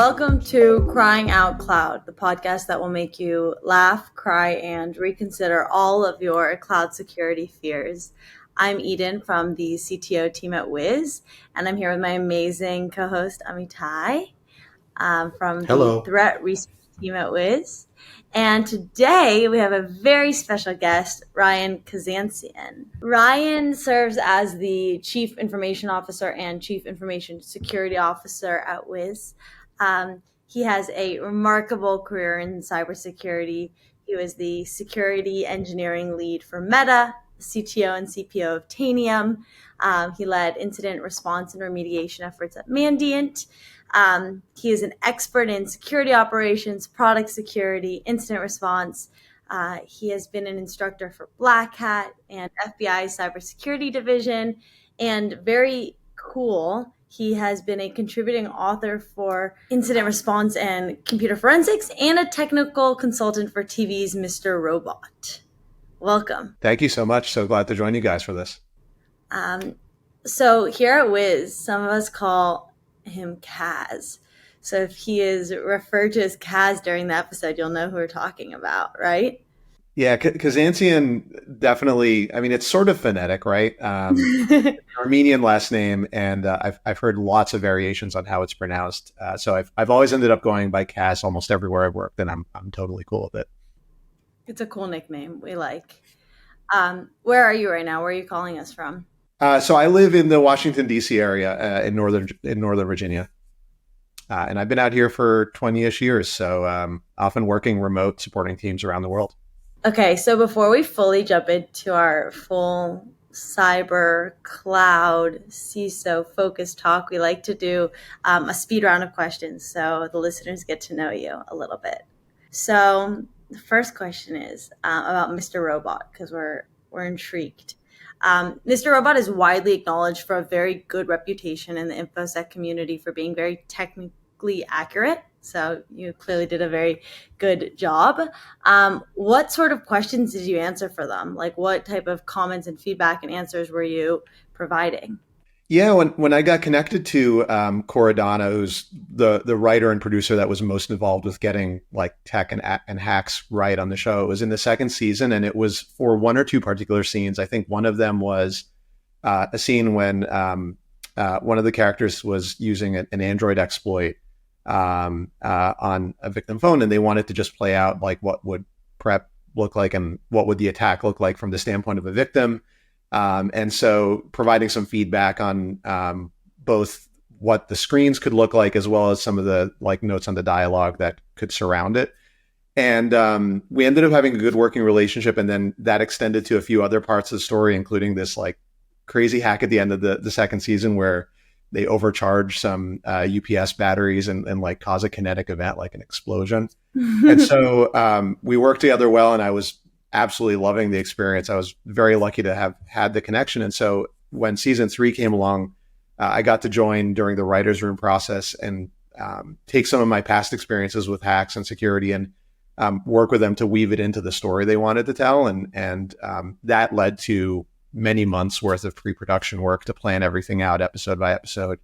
Welcome to Crying Out Cloud, the podcast that will make you laugh, cry, and reconsider all of your cloud security fears. I'm Eden from the CTO team at Wiz, and I'm here with my amazing co-host Amitai from Hello. the threat research team at Wiz. And today we have a very special guest, Ryan Kazanciyan. Ryan serves as the Chief Information Officer and Chief Information Security Officer at Wiz. He has a remarkable career in cybersecurity. He was the security engineering lead for Meta, CTO and CPO of Tanium. He led incident response and remediation efforts at Mandiant. He is an expert in security operations, product security, incident response. He has been an instructor for Black Hat and FBI's cybersecurity division. And very cool, he has been a contributing author for incident response and computer forensics and a technical consultant for TV's Mr. Robot. Welcome. Thank you so much. So glad to join you guys for this. So here at Wiz, some of us call him Kaz. So if he is referred to as Kaz during the episode, you'll know who we're talking about, right? Yeah, Kazanciyan definitely, I mean, it's sort of phonetic, right? Armenian last name, and I've heard lots of variations on how it's pronounced. So I've always ended up going by Kaz almost everywhere I've worked, and I'm totally cool with it. It's a cool nickname. We like. Where are you right now? Where are you calling us from? So I live in the Washington, D.C. area in Northern Virginia. And I've been out here for 20-ish years, so often working remote, supporting teams around the world. Okay, so before we fully jump into our full cyber cloud CISO focused talk, we like to do a speed round of questions so the listeners get to know you a little bit. So the first question is about Mr. Robot, because we're intrigued. Mr. Robot is widely acknowledged for a very good reputation in the InfoSec community for being very technically accurate. So you clearly did a very good job. What sort of questions did you answer for them? Like what type of comments and feedback and answers were you providing? Yeah, when I got connected to Coradonna, who's the writer and producer that was most involved with getting like tech and hacks right on the show, it was in the second season, and it was for one or two particular scenes. I think one of them was a scene when one of the characters was using an Android exploit on a victim phone, and they wanted to just play out like what would prep look like and what would the attack look like from the standpoint of a victim. And so providing some feedback on both what the screens could look like, as well as some of the like notes on the dialogue that could surround it. And we ended up having a good working relationship. And then that extended to a few other parts of the story, including this like crazy hack at the end of the second season where they overcharge some UPS batteries and like cause a kinetic event, like an explosion. And so we worked together well, and I was absolutely loving the experience. I was very lucky to have had the connection. And so when season 3 came along, I got to join during the writer's room process and take some of my past experiences with hacks and security and work with them to weave it into the story they wanted to tell. And that led to many months worth of pre-production work to plan everything out episode by episode,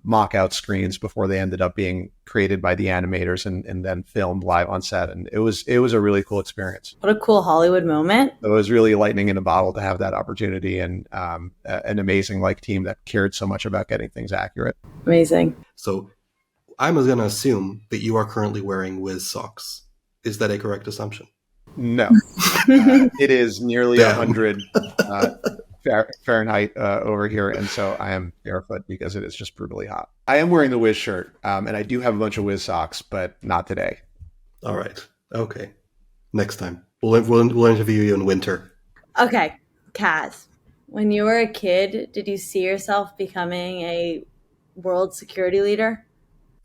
mock out screens before they ended up being created by the animators and then filmed live on set. And it was a really cool experience. What a cool Hollywood moment. It was really lightning in a bottle to have that opportunity, and an amazing like team that cared so much about getting things accurate. Amazing. So I'm going to assume that you are currently wearing Wiz socks. Is that a correct assumption? No. It is nearly 100 Fahrenheit over here, and so I am barefoot because it is just brutally hot. I am wearing the Wiz shirt, and I do have a bunch of Wiz socks, but not today. All right. Okay. Next time. We'll interview you in winter. Okay. Kaz, when you were a kid, did you see yourself becoming a world security leader?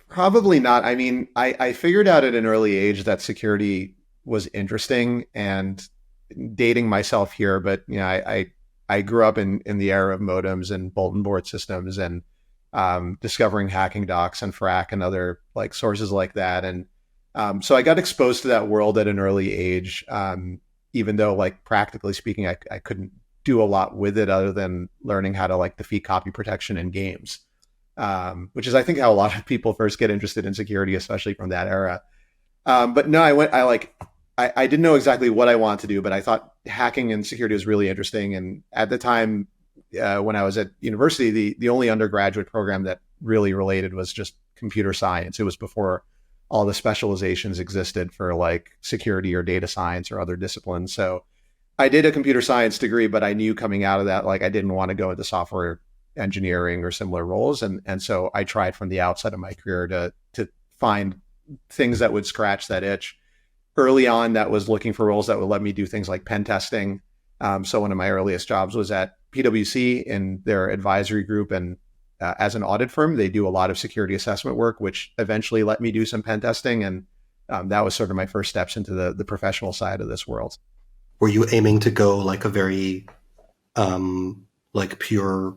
Probably not. I mean, I figured out at an early age that security was interesting, and dating myself here, but you know, I grew up in the era of modems and bulletin board systems and discovering hacking docs and Frack and other like sources like that. And so I got exposed to that world at an early age, even though like practically speaking, I couldn't do a lot with it other than learning how to like defeat copy protection in games. which is I think how a lot of people first get interested in security, especially from that era. But no, I didn't know exactly what I wanted to do, but I thought hacking and security was really interesting. And at the time, when I was at university, the only undergraduate program that really related was just computer science. It was before all the specializations existed for like security or data science or other disciplines. So I did a computer science degree, but I knew coming out of that, like I didn't want to go into software engineering or similar roles. And so I tried from the outset of my career to find things that would scratch that itch. Early on, that was looking for roles that would let me do things like pen testing. So one of my earliest jobs was at PwC in their advisory group, and as an audit firm, they do a lot of security assessment work, which eventually let me do some pen testing, and that was sort of my first steps into the professional side of this world. Were you aiming to go like a very like pure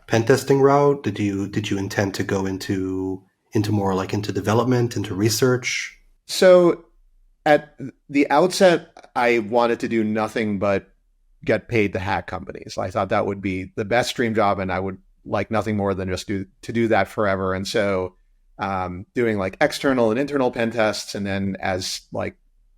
pen testing route? Did you intend to go into more like into development, into research? So at the outset, I wanted to do nothing but get paid to hack companies. I thought that would be the best dream job, and I would like nothing more than just do that forever. And so, doing like external and internal pen tests, and then as like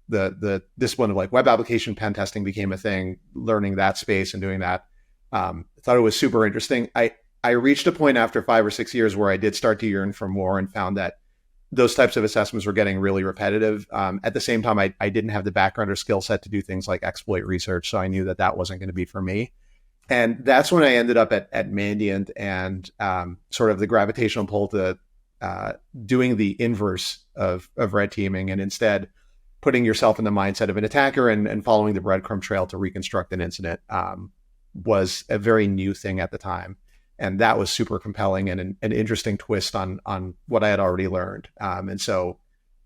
the discipline of like web application pen testing became a thing, learning that space and doing that, I thought it was super interesting. I reached a point after 5 or 6 years where I did start to yearn for more, and found that those types of assessments were getting really repetitive. At the same time, I didn't have the background or skill set to do things like exploit research, so I knew that that wasn't going to be for me. And that's when I ended up at Mandiant, and sort of the gravitational pull to doing the inverse of red teaming, and instead putting yourself in the mindset of an attacker, and following the breadcrumb trail to reconstruct an incident, was a very new thing at the time. And that was super compelling and an interesting twist on what I had already learned. And so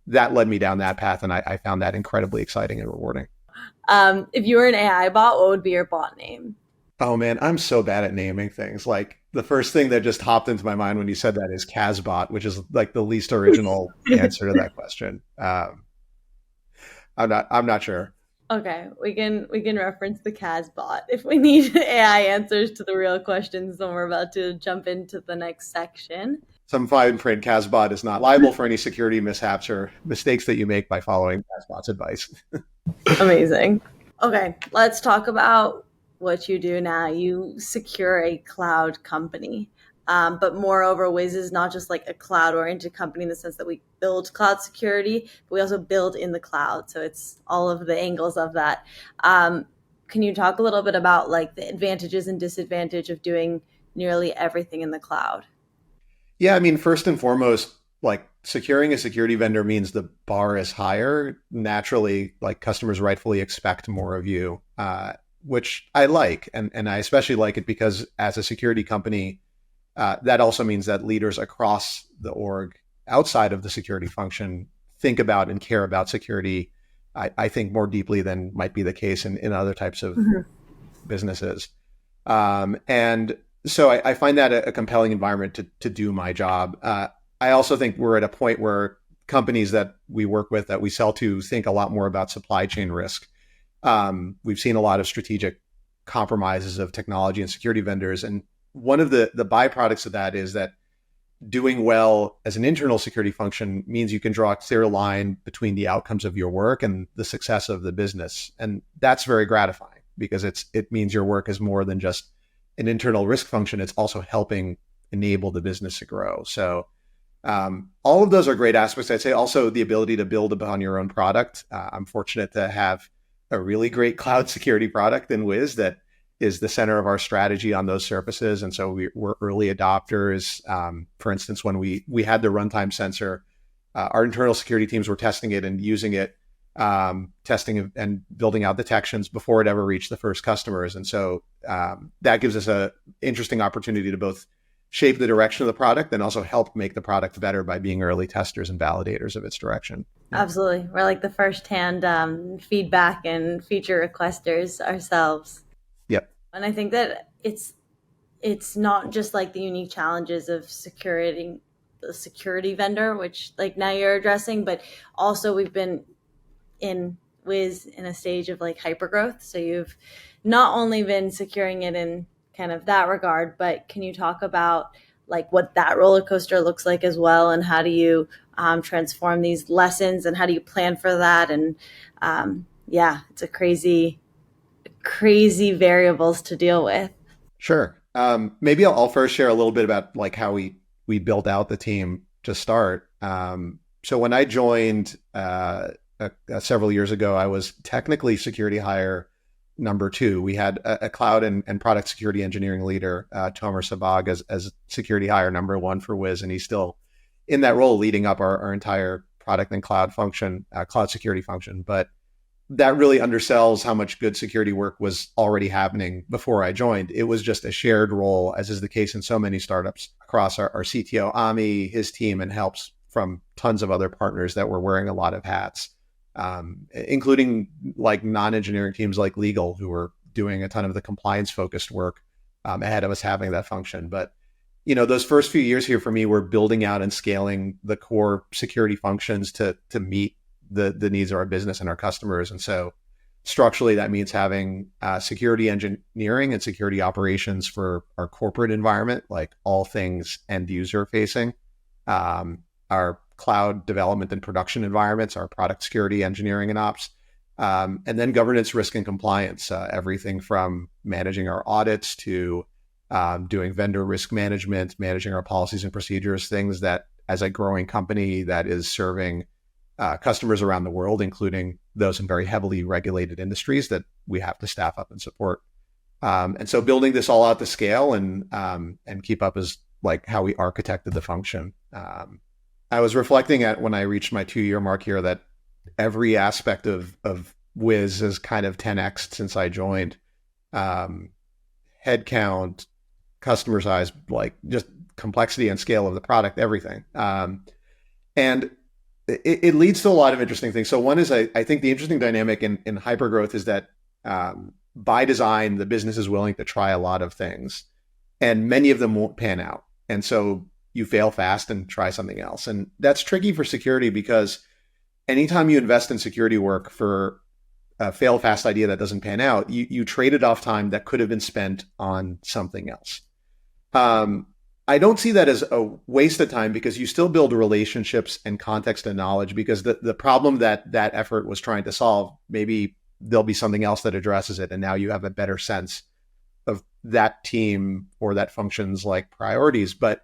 that led me down that path, and I found that incredibly exciting and rewarding. If you were an AI bot, what would be your bot name? Oh man, I'm so bad at naming things. Like the first thing that just hopped into my mind when you said that is Kazbot, which is like the least original answer to that question. I'm not sure. Okay, we can reference the CAS bot if we need AI answers to the real questions. Then we're about to jump into the next section. Some fine print, Kazbot is not liable for any security mishaps or mistakes that you make by following Kazbot's advice. Amazing. Okay, let's talk about what you do now. You secure a cloud company. But moreover, Wiz is not just like a cloud-oriented company in the sense that we build cloud security, but we also build in the cloud. So it's all of the angles of that. Can you talk a little bit about like the advantages and disadvantage of doing nearly everything in the cloud? Yeah, I mean, first and foremost, like securing a security vendor means the bar is higher. Naturally, like customers rightfully expect more of you, which I like. And I especially like it because as a security company, that also means that leaders across the org outside of the security function think about and care about security, I think, more deeply than might be the case in other types of businesses. And so I find that a compelling environment to do my job. I also think we're at a point where companies that we work with, that we sell to, think a lot more about supply chain risk. We've seen a lot of strategic compromises of technology and security vendors. And one of the byproducts of that is that doing well as an internal security function means you can draw a clear line between the outcomes of your work and the success of the business. And that's very gratifying because it means your work is more than just an internal risk function. It's also helping enable the business to grow. So all of those are great aspects. I'd say also the ability to build upon your own product. I'm fortunate to have a really great cloud security product in Wiz that is the center of our strategy on those surfaces. And so we're early adopters. For instance, when we had the runtime sensor, our internal security teams were testing it and using it, testing and building out detections before it ever reached the first customers. And so that gives us a interesting opportunity to both shape the direction of the product and also help make the product better by being early testers and validators of its direction. Absolutely. We're like the first-hand feedback and feature requesters ourselves. Yep. And I think that it's not just like the unique challenges of securing the security vendor, which like now you're addressing, but also we've been in Wiz in a stage of like hypergrowth. So you've not only been securing it in kind of that regard, but can you talk about like what that roller coaster looks like as well, and how do you transform these lessons, and how do you plan for that? And yeah, it's a crazy variables to deal with. Sure. Maybe I'll first share a little bit about like how we built out the team to start. So when I joined several years ago, I was technically security hire number two. We had a cloud and product security engineering leader, Tomer Sabag, as security hire number one for Wiz, and he's still in that role, leading up our entire product and cloud function, cloud security function. But that really undersells how much good security work was already happening before I joined. It was just a shared role, as is the case in so many startups across our CTO, Ami, his team, and helps from tons of other partners that were wearing a lot of hats, including like non-engineering teams like legal, who were doing a ton of the compliance focused work ahead of us having that function. But those first few years here for me were building out and scaling the core security functions to meet the needs of our business and our customers. And so structurally, that means having security engineering and security operations for our corporate environment, like all things end user facing, our cloud development and production environments, our product security, engineering and ops, and then governance, risk, and compliance, everything from managing our audits to doing vendor risk management, managing our policies and procedures, things that as a growing company that is serving customers around the world, including those in very heavily regulated industries that we have to staff up and support. And so building this all out to scale and keep up is like how we architected the function. I was reflecting at when I reached my 2-year mark here that every aspect of Wiz is kind of 10x since I joined. Headcount, customer size, like just complexity and scale of the product, everything. And it leads to a lot of interesting things. So one is I think the interesting dynamic in hypergrowth is that by design, the business is willing to try a lot of things, and many of them won't pan out. And so you fail fast and try something else. And that's tricky for security because anytime you invest in security work for a fail fast idea that doesn't pan out, you traded off time that could have been spent on something else. I don't see that as a waste of time because you still build relationships and context and knowledge, because the problem that effort was trying to solve, maybe there'll be something else that addresses it. And now you have a better sense of that team or that function's like priorities. But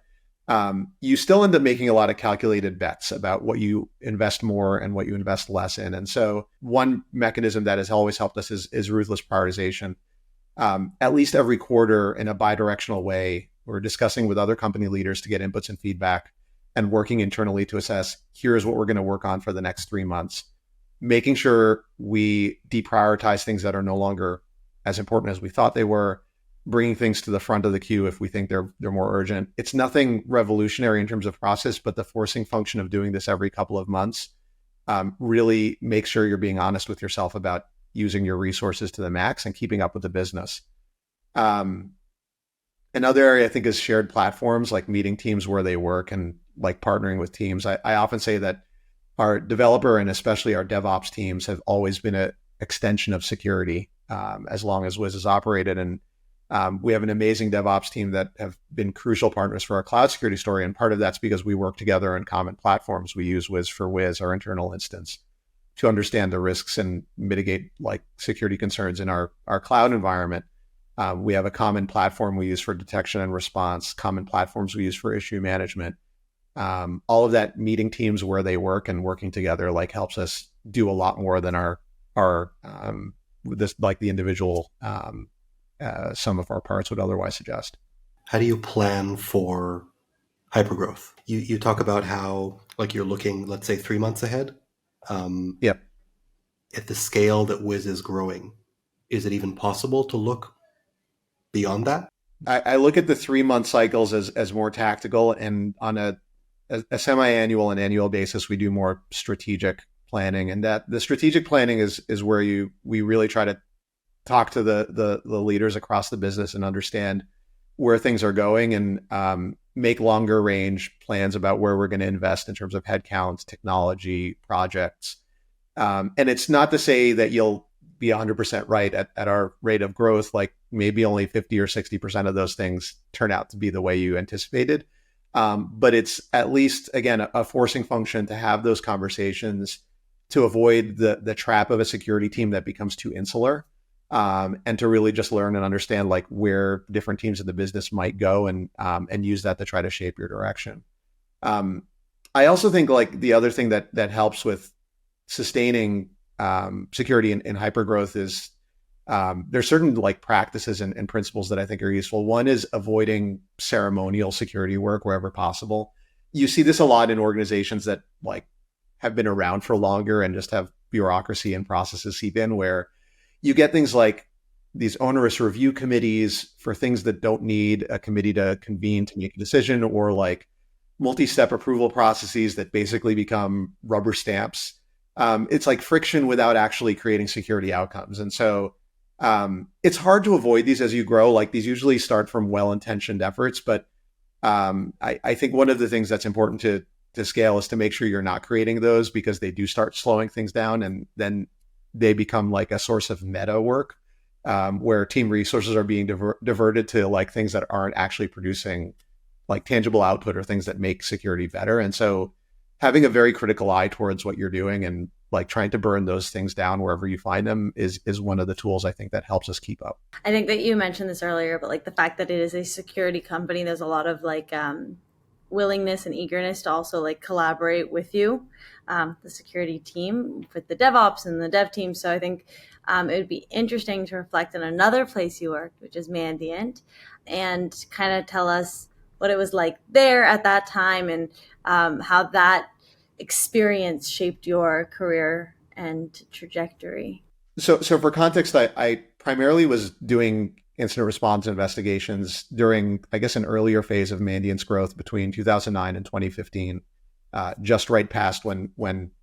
you still end up making a lot of calculated bets about what you invest more and what you invest less in. And so one mechanism that has always helped us is ruthless prioritization. At least every quarter in a bi-directional way, we're discussing with other company leaders to get inputs and feedback and working internally to assess, here's what we're going to work on for the next 3 months, making sure we deprioritize things that are no longer as important as we thought they were, bringing things to the front of the queue if we think they're more urgent. It's nothing revolutionary in terms of process, but the forcing function of doing this every couple of months really makes sure you're being honest with yourself about using your resources to the max and keeping up with the business. Another area I think is shared platforms, like meeting teams where they work and like partnering with teams. I often say that our developer and especially our DevOps teams have always been an extension of security as long as Wiz has operated. And we have an amazing DevOps team that have been crucial partners for our cloud security story. And part of that's because we work together in common platforms. We use Wiz for Wiz, our internal instance, to understand the risks and mitigate like security concerns in our cloud environment. We have a common platform we use for detection and response, common platforms we use for issue management. All of that meeting teams where they work and working together like helps us do a lot more than our this like the individual sum of our parts would otherwise suggest. How do you plan for hypergrowth? You talk about how like you're looking, let's say 3 months ahead. Yep. At the scale that Wiz is growing, is it even possible to look beyond that? I look at the 3-month cycles as more tactical, and on a semi-annual and annual basis, we do more strategic planning. And that the strategic planning is where we really try to talk to the leaders across the business and understand where things are going and make longer range plans about where we're going to invest in terms of headcount, technology, projects. And it's not to say that you'll be 100% right at our rate of growth. Like maybe only 50 or 60% of those things turn out to be the way you anticipated. But it's at least, again, a forcing function to have those conversations to avoid the trap of a security team that becomes too insular, and to really just learn and understand like where different teams of the business might go, and use that to try to shape your direction. I also think like the other thing that helps with sustaining security in hypergrowth is there's certain like practices and principles that I think are useful. One is avoiding ceremonial security work wherever possible. You see this a lot in organizations that like have been around for longer and just have bureaucracy and processes seep in, where you get things like these onerous review committees for things that don't need a committee to convene to make a decision, or like multi-step approval processes that basically become rubber stamps. It's like friction without actually creating security outcomes. And so it's hard to avoid these as you grow. Like these usually start from well-intentioned efforts, but I think one of the things that's important to scale is to make sure you're not creating those, because they do start slowing things down, and then they become like a source of meta work, where team resources are being diverted to like things that aren't actually producing like tangible output or things that make security better. And so having a very critical eye towards what you're doing and like trying to burn those things down wherever you find them is one of the tools I think that helps us keep up. I think that you mentioned this earlier, but like the fact that it is a security company, there's a lot of like willingness and eagerness to also like collaborate with you, the security team, with the DevOps and the dev team. So I think it would be interesting to reflect on another place you worked, which is Mandiant, and kind of tell us what it was like there at that time, and how that experience shaped your career and trajectory. So for context, I primarily was doing incident response investigations during, I guess, an earlier phase of Mandiant's growth between 2009 and 2015, just right past when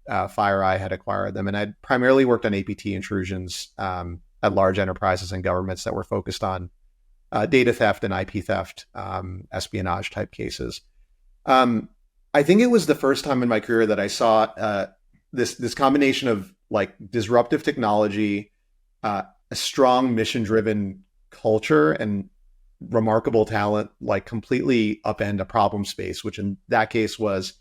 FireEye had acquired them. And I'd primarily worked on APT intrusions at large enterprises and governments that were focused on data theft and IP theft, espionage type cases. I think it was the first time in my career that I saw this combination of like disruptive technology, a strong mission-driven culture, and remarkable talent, like completely upend a problem space, which in that case was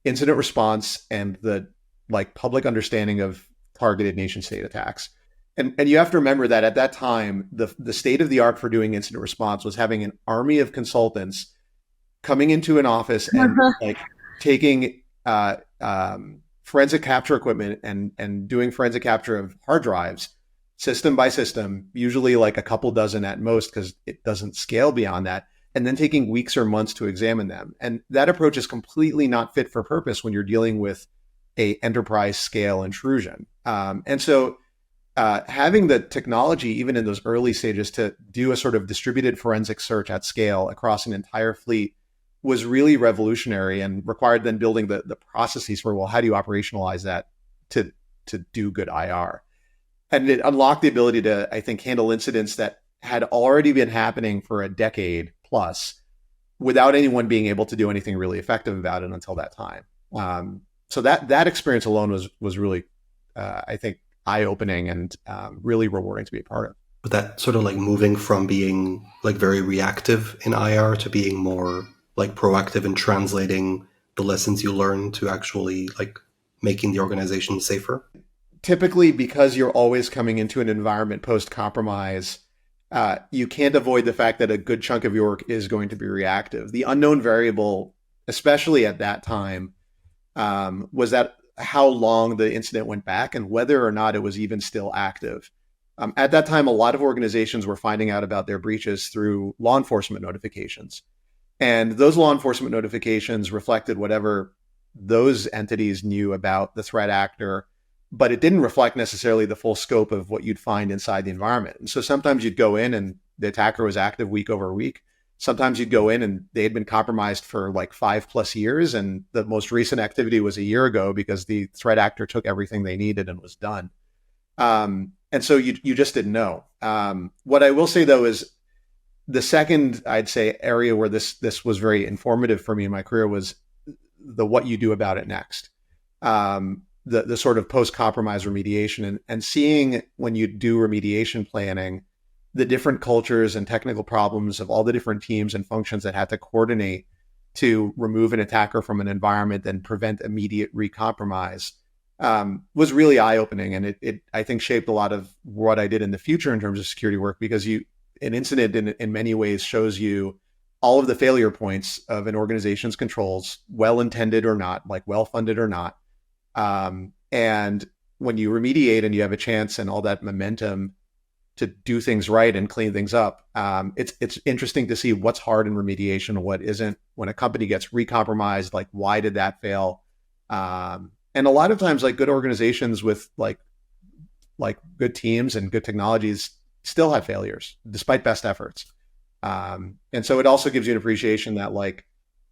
incident response and the like public understanding of targeted nation state attacks. And you have to remember that at that time, the state of the art for doing incident response was having an army of consultants coming into an office and like taking forensic capture equipment and doing forensic capture of hard drives, system by system, usually like a couple dozen at most, because it doesn't scale beyond that, and then taking weeks or months to examine them. And that approach is completely not fit for purpose when you're dealing with a enterprise scale intrusion. And so having the technology, even in those early stages, to do a sort of distributed forensic search at scale across an entire fleet was really revolutionary, and required then building the processes for, well, how do you operationalize that to do good IR? And it unlocked the ability to, I think, handle incidents that had already been happening for a decade plus without anyone being able to do anything really effective about it until that time. So that experience alone was really, I think, eye-opening and really rewarding to be a part of. But that sort of like moving from being like very reactive in IR to being more like proactive in translating the lessons you learn to actually like making the organization safer? Typically, because you're always coming into an environment post-compromise, you can't avoid the fact that a good chunk of your work is going to be reactive. The unknown variable, especially at that time, was that how long the incident went back and whether or not it was even still active. At that time, a lot of organizations were finding out about their breaches through law enforcement notifications. And those law enforcement notifications reflected whatever those entities knew about the threat actor, but it didn't reflect necessarily the full scope of what you'd find inside the environment. And so sometimes you'd go in and the attacker was active week over week. Sometimes you'd go in and they had been compromised for like 5+ years. And the most recent activity was a year ago because the threat actor took everything they needed and was done. And so you just didn't know. What I will say, though, is the second, I'd say, area where this was very informative for me in my career was the what you do about it next. the sort of post-compromise remediation, and seeing when you do remediation planning, the different cultures and technical problems of all the different teams and functions that had to coordinate to remove an attacker from an environment and prevent immediate recompromise, was really eye-opening. And it I think shaped a lot of what I did in the future in terms of security work, because an incident in many ways shows you all of the failure points of an organization's controls, well-intended or not, like well-funded or not. And when you remediate and you have a chance and all that momentum to do things right and clean things up, it's interesting to see what's hard in remediation and what isn't. When a company gets recompromised, like, why did that fail? And a lot of times, like, good organizations with like good teams and good technologies still have failures despite best efforts. And so it also gives you an appreciation that, like,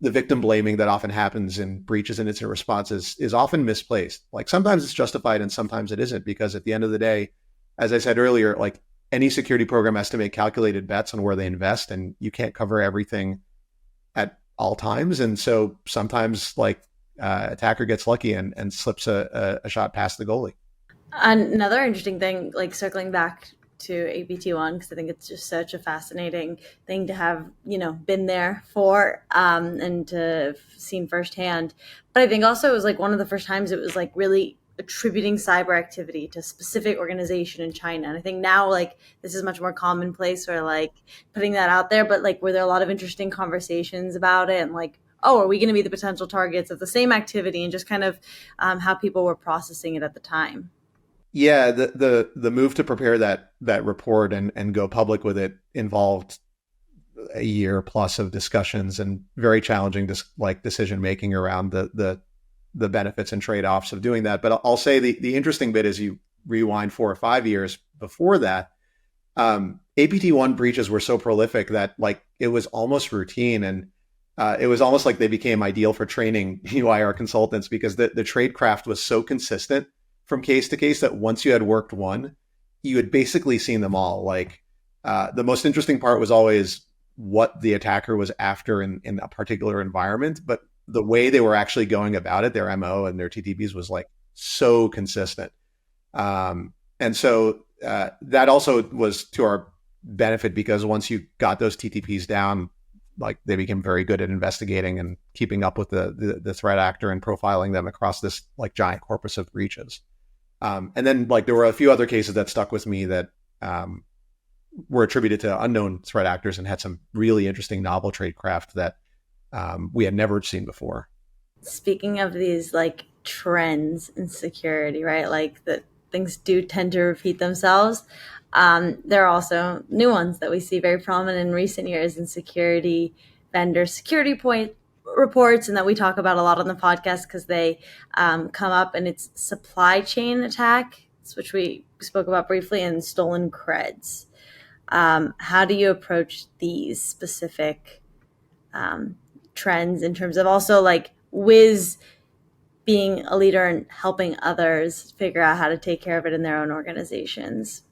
the victim blaming that often happens in breaches and incident responses is often misplaced. Like, sometimes it's justified and sometimes it isn't, because at the end of the day, as I said earlier, like, any security program has to make calculated bets on where they invest, and you can't cover everything at all times. And so sometimes, like, attacker gets lucky and slips a shot past the goalie. Another interesting thing, like circling back to APT1, because I think it's just such a fascinating thing to have, been there for, and to have seen firsthand. But I think also it was like one of the first times it was like really attributing cyber activity to a specific organization in China. And I think now, like, this is much more commonplace, or like putting that out there. But like, were there a lot of interesting conversations about it, and like, oh, are we going to be the potential targets of the same activity, and just kind of how people were processing it at the time? Yeah, the move to prepare that report and go public with it involved a year plus of discussions and very challenging decision making around the benefits and trade-offs of doing that. But I'll say the interesting bit is, you rewind 4 or 5 years before that, APT1 breaches were so prolific that, like, it was almost routine, and it was almost like they became ideal for training UIR consultants, because the tradecraft was so consistent from case to case that once you had worked one, you had basically seen them all. Like, the most interesting part was always what the attacker was after in a particular environment, but the way they were actually going about it, their MO and their TTPs, was like so consistent. And so that also was to our benefit, because once you got those TTPs down, like, they became very good at investigating and keeping up with the threat actor and profiling them across this, like, giant corpus of breaches. And then, like, there were a few other cases that stuck with me that were attributed to unknown threat actors and had some really interesting novel tradecraft that we had never seen before. Speaking of these, like, trends in security, right? Like, that things do tend to repeat themselves. There are also new ones that we see very prominent in recent years in security vendor security point reports, and that we talk about a lot on the podcast because they come up, and it's supply chain attack, which we spoke about briefly, and stolen creds. How do you approach these specific trends in terms of also, like, Wiz being a leader and helping others figure out how to take care of it in their own organizations?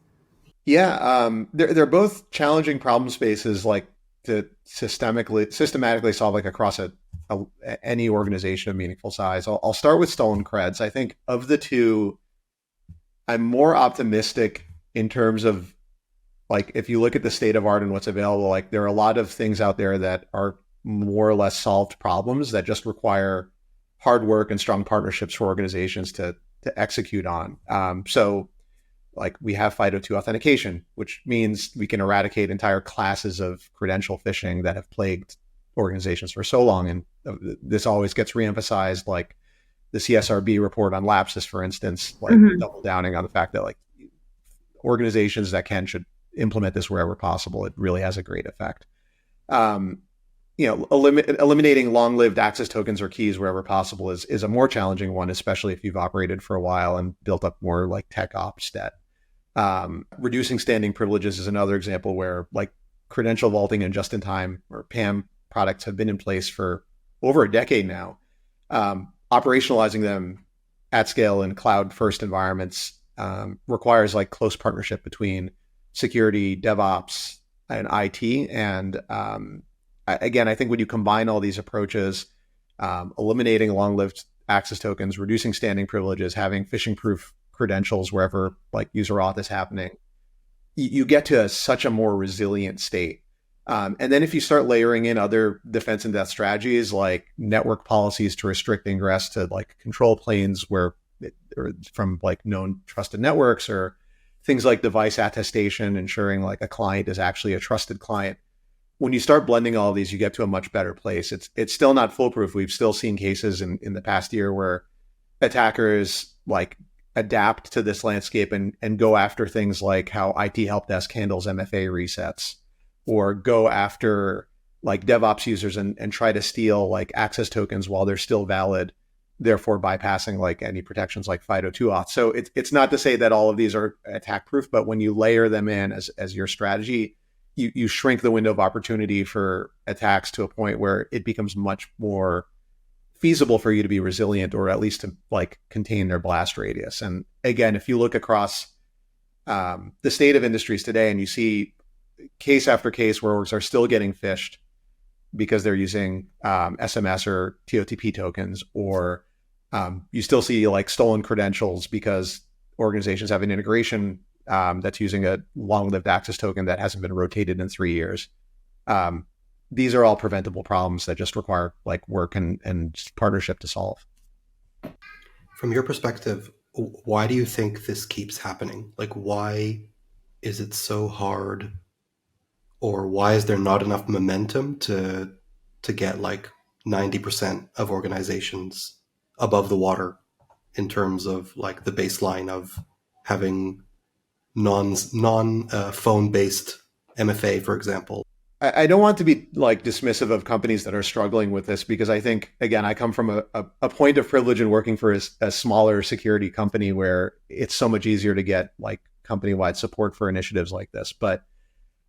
Yeah, they're both challenging problem spaces, like, to systematically solve, like, across any organization of meaningful size. I'll start with stolen creds. I think of the two, I'm more optimistic in terms of, like, if you look at the state of art and what's available, like, there are a lot of things out there that are more or less solved problems that just require hard work and strong partnerships for organizations to execute on. So, like, we have FIDO2 authentication, which means we can eradicate entire classes of credential phishing that have plagued organizations for so long. And this always gets reemphasized, like the CSRB report on lapses, for instance, like, double downing on the fact that, like, organizations that should implement this wherever possible. It really has a great effect. Eliminating long-lived access tokens or keys wherever possible is a more challenging one, especially if you've operated for a while and built up more, like, tech ops debt. Reducing standing privileges is another example where, like, credential vaulting and just-in-time, or PAM, products have been in place for over a decade now. Operationalizing them at scale in cloud-first environments requires, like, close partnership between security, DevOps, and IT. And again, I think when you combine all these approaches, eliminating long-lived access tokens, reducing standing privileges, having phishing proof credentials wherever like user auth is happening, you get to such a more resilient state. And then if you start layering in other defense and death strategies like network policies to restrict ingress to like control planes or from like known trusted networks, or things like device attestation, ensuring like a client is actually a trusted client. When you start blending all of these, you get to a much better place. It's still not foolproof. We've still seen cases in the past year where attackers like adapt to this landscape and go after things like how IT help desk handles MFA resets, or go after like DevOps users and try to steal like access tokens while they're still valid, therefore bypassing like any protections like FIDO2 auth. So it's not to say that all of these are attack proof, but when you layer them in as your strategy, you shrink the window of opportunity for attacks to a point where it becomes much more feasible for you to be resilient, or at least to like contain their blast radius. And again, if you look across the state of industries today, and you see case after case where orgs are still getting phished because they're using SMS or TOTP tokens, or you still see like stolen credentials because organizations have an integration that's using a long-lived access token that hasn't been rotated in 3 years. These are all preventable problems that just require like work and partnership to solve. From your perspective, why do you think this keeps happening? Like, why is it so hard, or why is there not enough momentum to get like 90% of organizations above the water in terms of like the baseline of having non phone based MFA, for example? I don't want to be like dismissive of companies that are struggling with this, because I think, again, I come from a point of privilege in working for a smaller security company where it's so much easier to get like company-wide support for initiatives like this. But,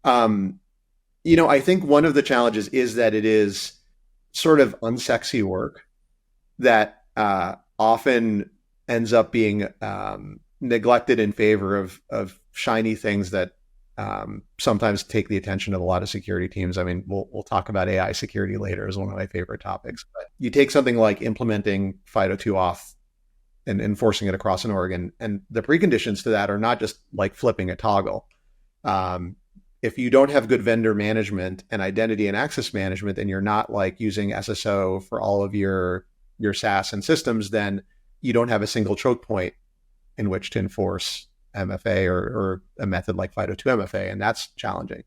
I think one of the challenges is that it is sort of unsexy work that often ends up being neglected in favor of shiny things that sometimes take the attention of a lot of security teams. I mean, we'll talk about AI security later as one of my favorite topics. But you take something like implementing FIDO2 auth and enforcing it across an org, and the preconditions to that are not just like flipping a toggle. If you don't have good vendor management and identity and access management, and you're not like using SSO for all of your SaaS and systems, then you don't have a single choke point in which to enforce MFA or a method like FIDO2 MFA, and that's challenging.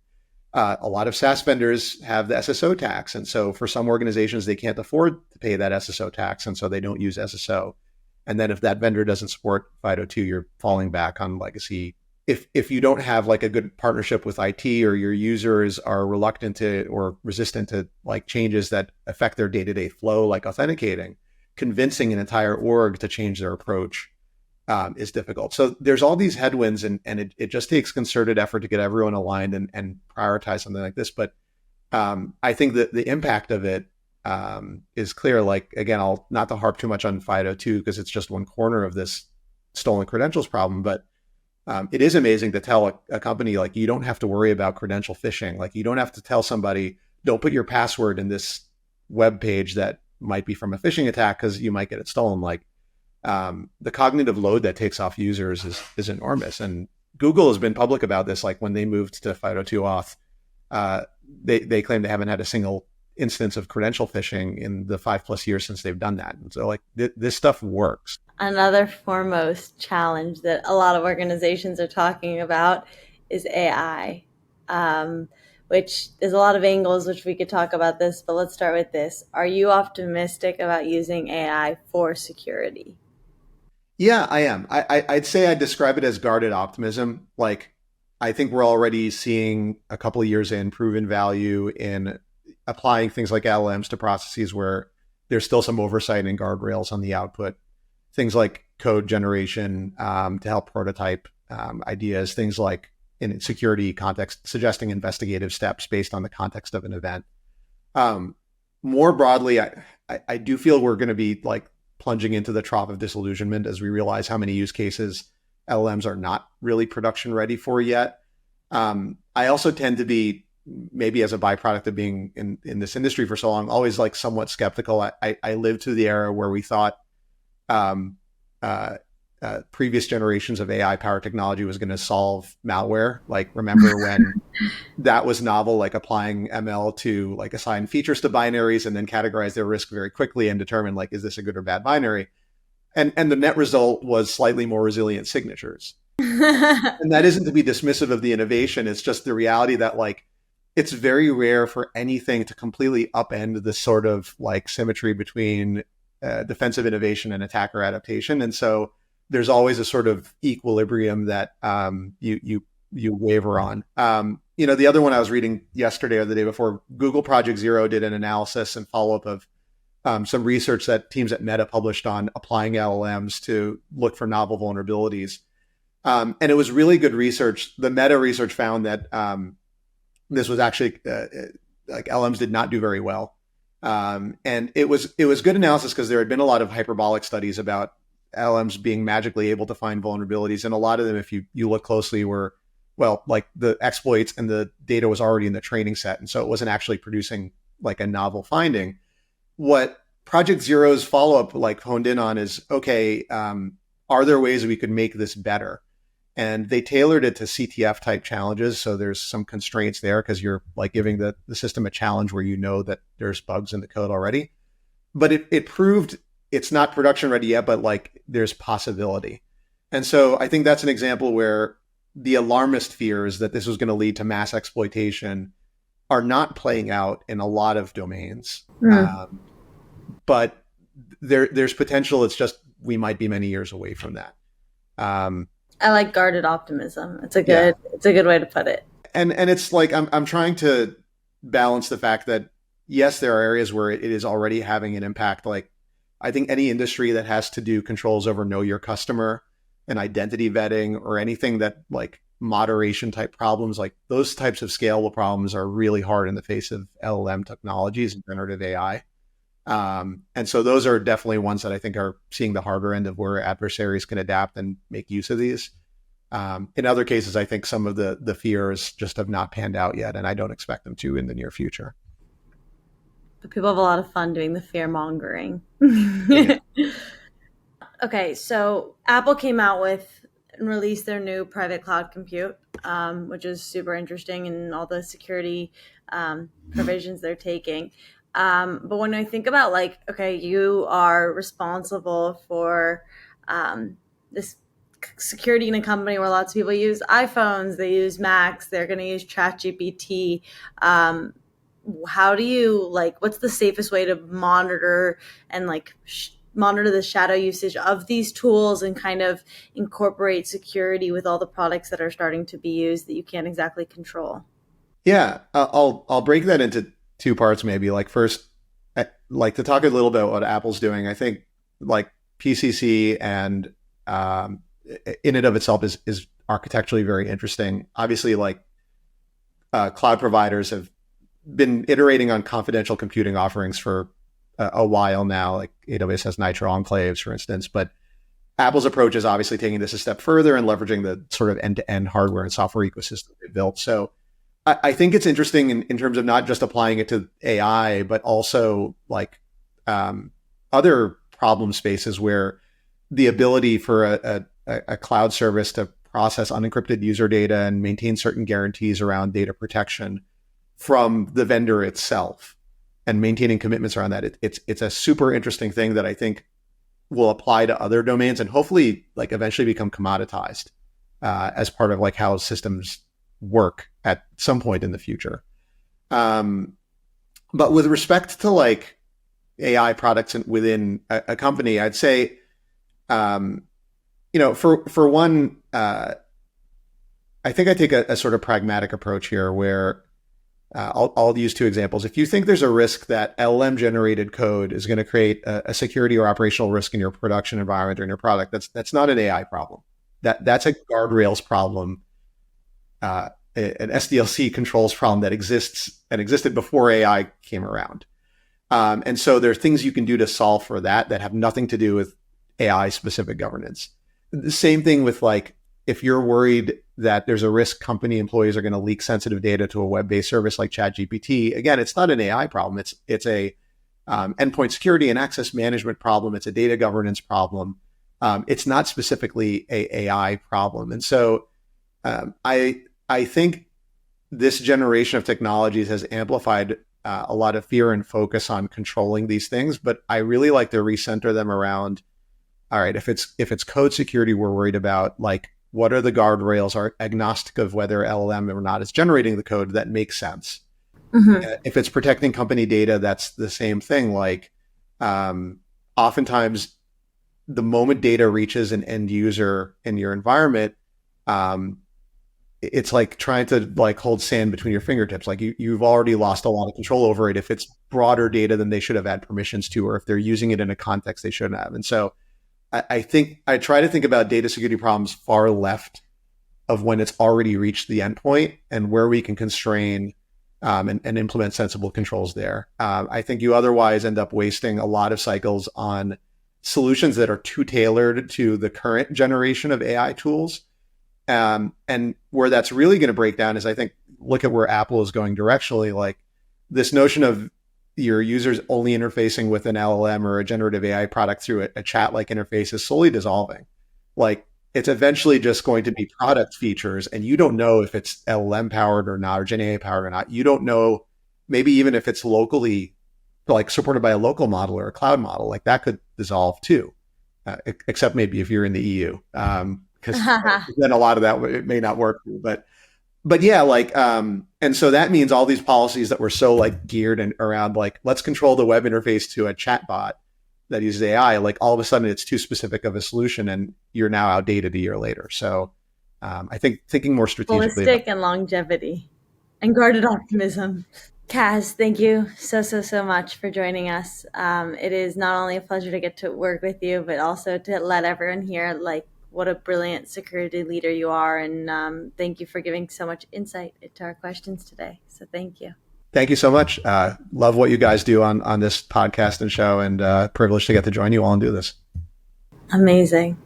A lot of SaaS vendors have the SSO tax, and so for some organizations, they can't afford to pay that SSO tax, and so they don't use SSO. And then if that vendor doesn't support FIDO2, you're falling back on legacy. If you don't have like a good partnership with IT, or your users are reluctant to or resistant to like changes that affect their day-to-day flow, like authenticating, convincing an entire org to change their approach is difficult. So there's all these headwinds, and it just takes concerted effort to get everyone aligned and prioritize something like this. But I think that the impact of it is clear. Like, again, I'll not to harp too much on FIDO2 because it's just one corner of this stolen credentials problem, but it is amazing to tell a company like, you don't have to worry about credential phishing. Like, you don't have to tell somebody, don't put your password in this web page that might be from a phishing attack because you might get it stolen. Like, the cognitive load that takes off users is enormous. And Google has been public about this. Like, when they moved to FIDO2 auth, they claim they haven't had a single instance of credential phishing in the 5+ years since they've done that. And so like this stuff works. Another foremost challenge that a lot of organizations are talking about is AI, which there's a lot of angles which we could talk about this, but let's start with this. Are you optimistic about using AI for security? Yeah, I am. I'd say I'd describe it as guarded optimism. Like, I think we're already seeing a couple of years in proven value in applying things like LLMs to processes where there's still some oversight and guardrails on the output. Things like code generation to help prototype ideas, things like in security context, suggesting investigative steps based on the context of an event. More broadly, I do feel we're going to be like plunging into the trough of disillusionment as we realize how many use cases LLMs are not really production ready for yet. I also tend to be, maybe as a byproduct of being in this industry for so long, always like somewhat skeptical. I lived through the era where we thought um, uh, previous generations of AI powered technology was going to solve malware. Like, remember when that was novel, like applying ML to like assign features to binaries and then categorize their risk very quickly and determine like, is this a good or bad binary? And the net result was slightly more resilient signatures. And that isn't to be dismissive of the innovation. It's just the reality that like it's very rare for anything to completely upend the sort of like symmetry between defensive innovation and attacker adaptation. And so there's always a sort of equilibrium that you waver on. The other one I was reading yesterday or the day before, Google Project Zero did an analysis and follow up of some research that teams at Meta published on applying LLMs to look for novel vulnerabilities. And it was really good research. The Meta research found that this was actually like LMs did not do very well. And it was good analysis because there had been a lot of hyperbolic studies about LMs being magically able to find vulnerabilities. And a lot of them, if you look closely, were, well, like the exploits and the data was already in the training set. And so it wasn't actually producing like a novel finding. What Project Zero's follow-up like honed in on is, okay, are there ways we could make this better? And they tailored it to CTF type challenges. So there's some constraints there because you're like giving the system a challenge where you know that there's bugs in the code already. But it proved it's not production ready yet, but like there's possibility. And so I think that's an example where the alarmist fears that this was going to lead to mass exploitation are not playing out in a lot of domains. But there's potential. It's just we might be many years away from that. I like guarded optimism. It's a good way to put it. And it's like I'm trying to balance the fact that yes, there are areas where it is already having an impact. Like I think any industry that has to do controls over know your customer and identity vetting or anything that like moderation type problems, like those types of scalable problems are really hard in the face of LLM technologies and generative AI. And so those are definitely ones that I think are seeing the harder end of where adversaries can adapt and make use of these. In other cases, I think some of the fears just have not panned out yet, and I don't expect them to in the near future. But people have a lot of fun doing the fear mongering. Yeah. Okay, so Apple came out with and released their new private cloud compute, which is super interesting, and all the security provisions they're taking. But when I think about like, okay, you are responsible for this security in a company where lots of people use iPhones, they use Macs, they're going to use ChatGPT. How do you like, what's the safest way to monitor and like monitor the shadow usage of these tools and kind of incorporate security with all the products that are starting to be used that you can't exactly control? Yeah, I'll break that into two parts maybe. Like first, I'd like to talk a little bit about what Apple's doing. I think like PCC and in and of itself is architecturally very interesting. Obviously, like cloud providers have been iterating on confidential computing offerings for a while now. Like AWS has Nitro enclaves, for instance, but Apple's approach is obviously taking this a step further and leveraging the sort of end-to-end hardware and software ecosystem they built. So I think it's interesting in terms of not just applying it to AI, but also like other problem spaces where the ability for a cloud service to process unencrypted user data and maintain certain guarantees around data protection from the vendor itself and maintaining commitments around that. It's a super interesting thing that I think will apply to other domains and hopefully like eventually become commoditized as part of like how systems work at some point in the future. But with respect to like AI products within a company, I'd say, for one, I think I take a sort of pragmatic approach here where I'll use two examples. If you think there's a risk that LLM generated code is going to create a security or operational risk in your production environment or in your product, that's not an AI problem. That's a guardrails problem, an SDLC controls problem that exists and existed before AI came around. And so there are things you can do to solve for that have nothing to do with AI specific governance. The same thing with like, if you're worried that there's a risk company employees are going to leak sensitive data to a web-based service like ChatGPT, again, it's not an AI problem. It's a endpoint security and access management problem. It's a data governance problem. It's not specifically a AI problem. And so I think this generation of technologies has amplified a lot of fear and focus on controlling these things. But I really like to recenter them around, all right, if it's code security we're worried about, like what are the guardrails, are agnostic of whether LLM or not is generating the code, that makes sense. If it's protecting company data, that's the same thing. Like oftentimes the moment data reaches an end user in your environment, it's like trying to like hold sand between your fingertips. Like you've already lost a lot of control over it if it's broader data than they should have had permissions to, or if they're using it in a context they shouldn't have. And so I think I try to think about data security problems far left of when it's already reached the endpoint and where we can constrain and implement sensible controls there. I think you otherwise end up wasting a lot of cycles on solutions that are too tailored to the current generation of AI tools. And where that's really going to break down is, I think, look at where Apple is going directionally. Like this notion of your users only interfacing with an LLM or a generative AI product through a chat-like interface is slowly dissolving. Like it's eventually just going to be product features, and you don't know if it's LLM powered or not, or Gen AI powered or not. You don't know, maybe even if it's locally like supported by a local model or a cloud model, like that could dissolve too, except maybe if you're in the EU, because then a lot of that it may not work. But yeah, like and so that means all these policies that were so like geared and around like let's control the web interface to a chatbot that uses AI, like all of a sudden it's too specific of a solution and you're now outdated a year later. So I think thinking more strategically holistic and longevity and guarded optimism. Kaz, thank you so much for joining us. It is not only a pleasure to get to work with you, but also to let everyone hear like what a brilliant security leader you are. And thank you for giving so much insight into our questions today. So thank you. Thank you so much. Love what you guys do on this podcast and show, and privileged to get to join you all and do this. Amazing.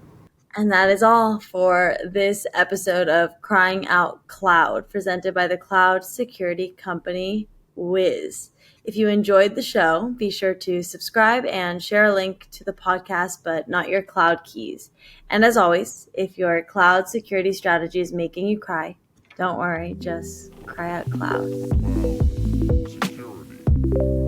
And that is all for this episode of Crying Out Cloud, presented by the cloud security company Wiz. If you enjoyed the show, be sure to subscribe and share a link to the podcast, but not your cloud keys. And as always, if your cloud security strategy is making you cry, don't worry, just cry out cloud. Security.